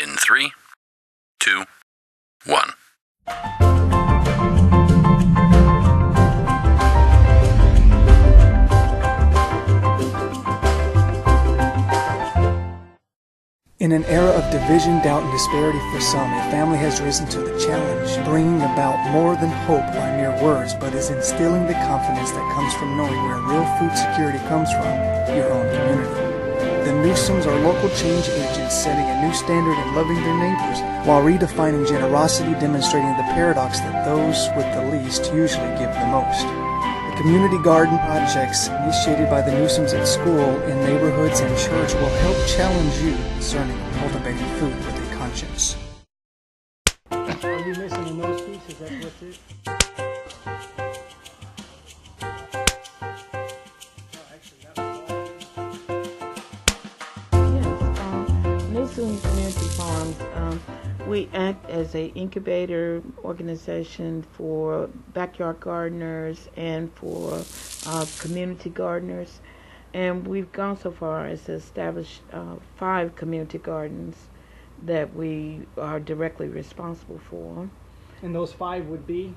In 3, 2, 1. In an era of division, doubt, and disparity for some, a family has risen to the challenge, bringing about more than hope by mere words, but is instilling the confidence that comes from knowing where real food security comes from, your own community. The Newsomes are local change agents setting a new standard in loving their neighbors, while redefining generosity, demonstrating the paradox that those with the least usually give the most. Community garden projects initiated by the Newsomes at school, in neighborhoods, and church will help challenge you concerning cultivating food with a conscience. Are you missing a nose piece? Is that what's it? Yes, Newsome Community Farms. We act as an incubator organization for backyard gardeners and for community gardeners. And we've gone so far as to establish 5 community gardens that we are directly responsible for. And those 5 would be?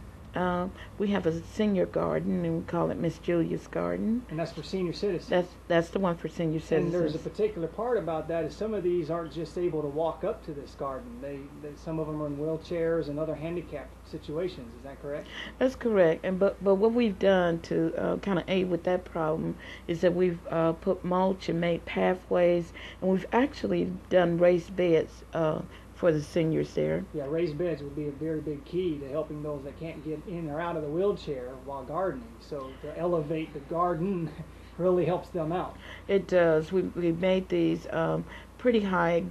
We have a senior garden, and we call it Miss Julia's Garden. And that's for senior citizens? That's the one for senior citizens. And there's a particular part about that is some of these aren't just able to walk up to this garden. Some of them are in wheelchairs and other handicapped situations. Is that correct? That's correct. And but what we've done to kind of aid with that problem is that we've put mulch and made pathways, and we've actually done raised beds for the seniors there. Yeah, raised beds would be a very big key to helping those that can't get in or out of the wheelchair while gardening. So to elevate the garden really helps them out. It does. We made these pretty high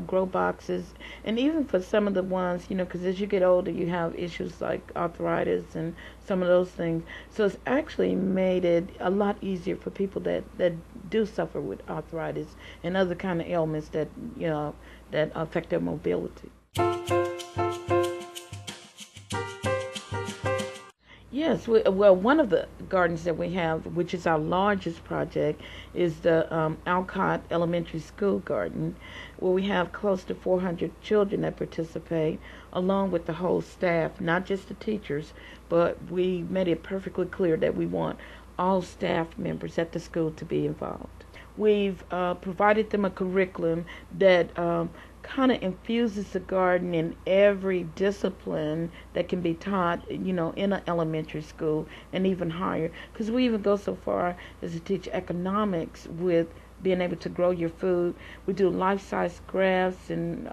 grow boxes, and even for some of the ones, because as you get older you have issues like arthritis and some of those things. So it's actually made it a lot easier for people that do suffer with arthritis and other kind of ailments that that affect their mobility. Yes, well, one of the gardens that we have, which is our largest project, is the Alcott Elementary School Garden, where we have close to 400 children that participate, along with the whole staff, not just the teachers, but we made it perfectly clear that we want all staff members at the school to be involved. We've provided them a curriculum that kind of infuses the garden in every discipline that can be taught, in an elementary school and even higher. Because we even go so far as to teach economics with being able to grow your food. We do life-size graphs, and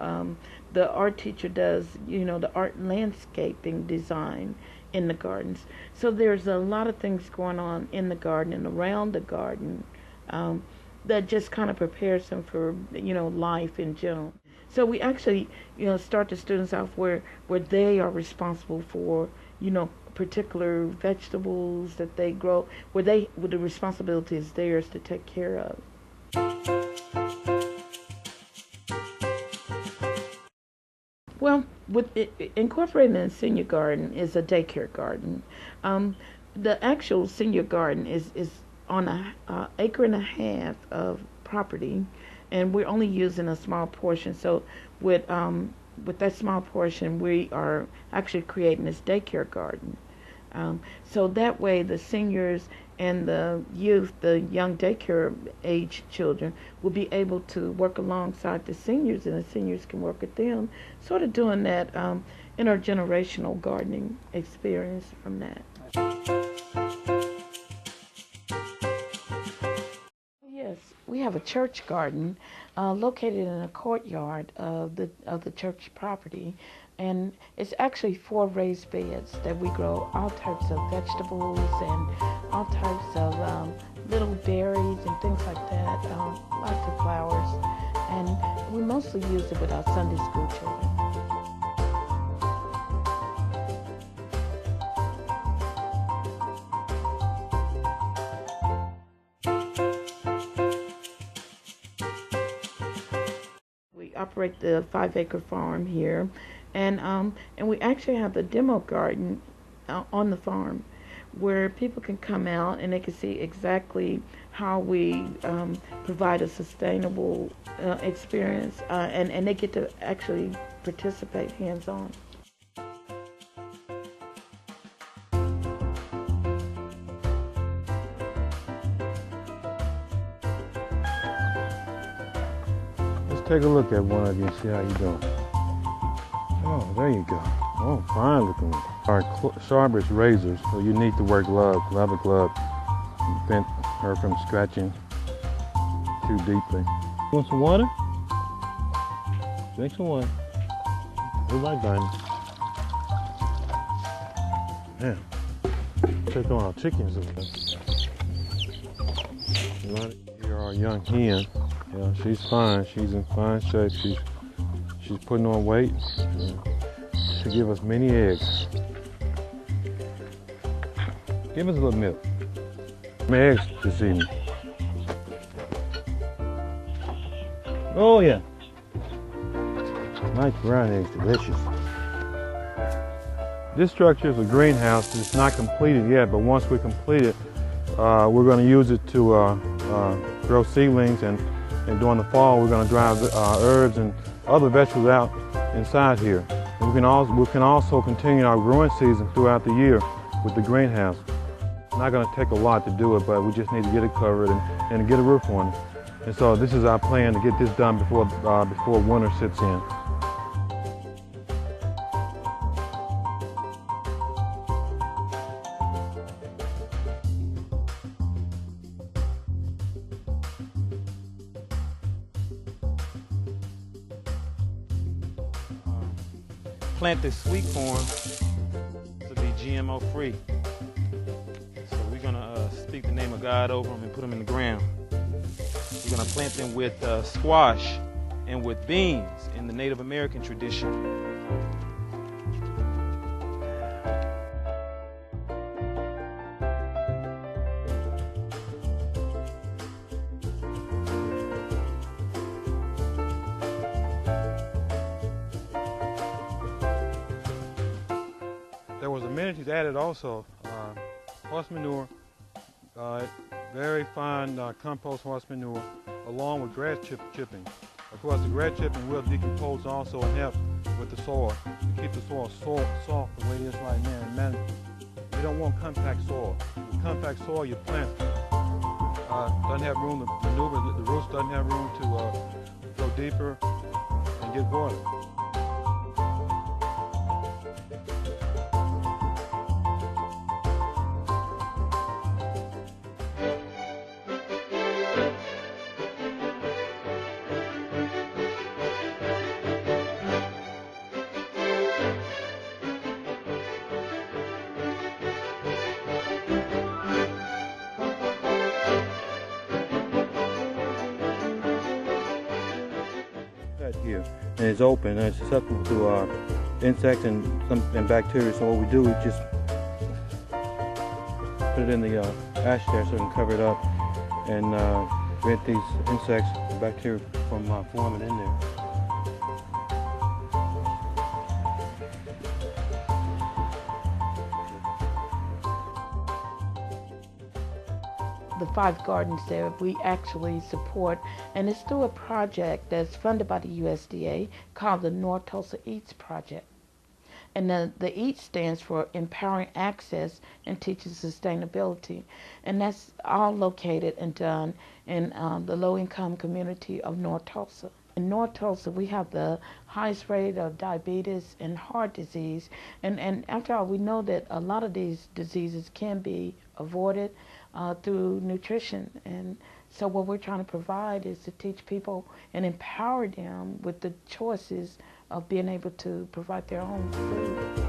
the art teacher does, the art landscaping design in the gardens. So there's a lot of things going on in the garden and around the garden that just kind of prepares them for, life in general. So we actually, start the students off where they are responsible for, particular vegetables that they grow, where the responsibility is theirs to take care of. Well, with incorporated in the senior garden is a daycare garden. The actual senior garden is on an acre and a half of property, and we're only using a small portion. So with that small portion, we are actually creating this daycare garden. So that way the seniors and the youth, the young daycare age children, will be able to work alongside the seniors, and the seniors can work with them, sort of doing that intergenerational gardening experience from that. Yes, we have a church garden located in a courtyard of the church property, and it's actually 4 raised beds that we grow all types of vegetables and all types of little berries and things like that, lots of flowers, and we mostly use it with our Sunday school children. We operate the 5-acre farm here, and we actually have the demo garden on the farm, where people can come out and they can see exactly how we provide a sustainable experience, and they get to actually participate hands-on. Let's take a look at one of you and see how you're doing. Oh, there you go. Oh, fine looking one. Our sharpest razors, so you need to wear gloves, rubber glove. Prevent her from scratching too deeply. Want some water? Drink some water. We like dining. Yeah. Check on our chickens a little. Here our young hen. Yeah, she's fine. She's in fine shape. She's putting on weight. She'll give us many eggs. Give us a little milk. Some eggs this evening. Oh yeah. Nice brown eggs, delicious. This structure is a greenhouse. It's not completed yet, but once we complete it, we're going to use it to grow seedlings, and during the fall we're going to drive herbs and other vegetables out inside here. And we can also continue our growing season throughout the year with the greenhouse. It's not going to take a lot to do it, but we just need to get it covered and get a roof on it. And so this is our plan to get this done before winter sits in. Plant this sweet corn to be GMO free. So we're gonna speak the name of God over them and put them in the ground. We're gonna plant them with squash and with beans in the Native American tradition. There was amenities added also, horse manure, very fine compost horse manure, along with grass chipping. Of course, the grass chipping will decompose also and help with the soil, to keep the soil soft the way it is right now. And you don't want compact soil. With compact soil, your plant doesn't have room to maneuver, the roots doesn't have room to go deeper and get water. Here, and it's open and it's susceptible to insects and bacteria. So what we do, we just put it in the ash there so we can cover it up and prevent these insects and bacteria from forming in there. The 5 gardens there we actually support, and it's through a project that's funded by the USDA called the North Tulsa Eats Project. And the EAT stands for Empowering Access and Teaching Sustainability. And that's all located and done in the low-income community of North Tulsa. In North Tulsa, we have the highest rate of diabetes and heart disease. And after all, we know that a lot of these diseases can be avoided through nutrition. And so what we're trying to provide is to teach people and empower them with the choices of being able to provide their own food.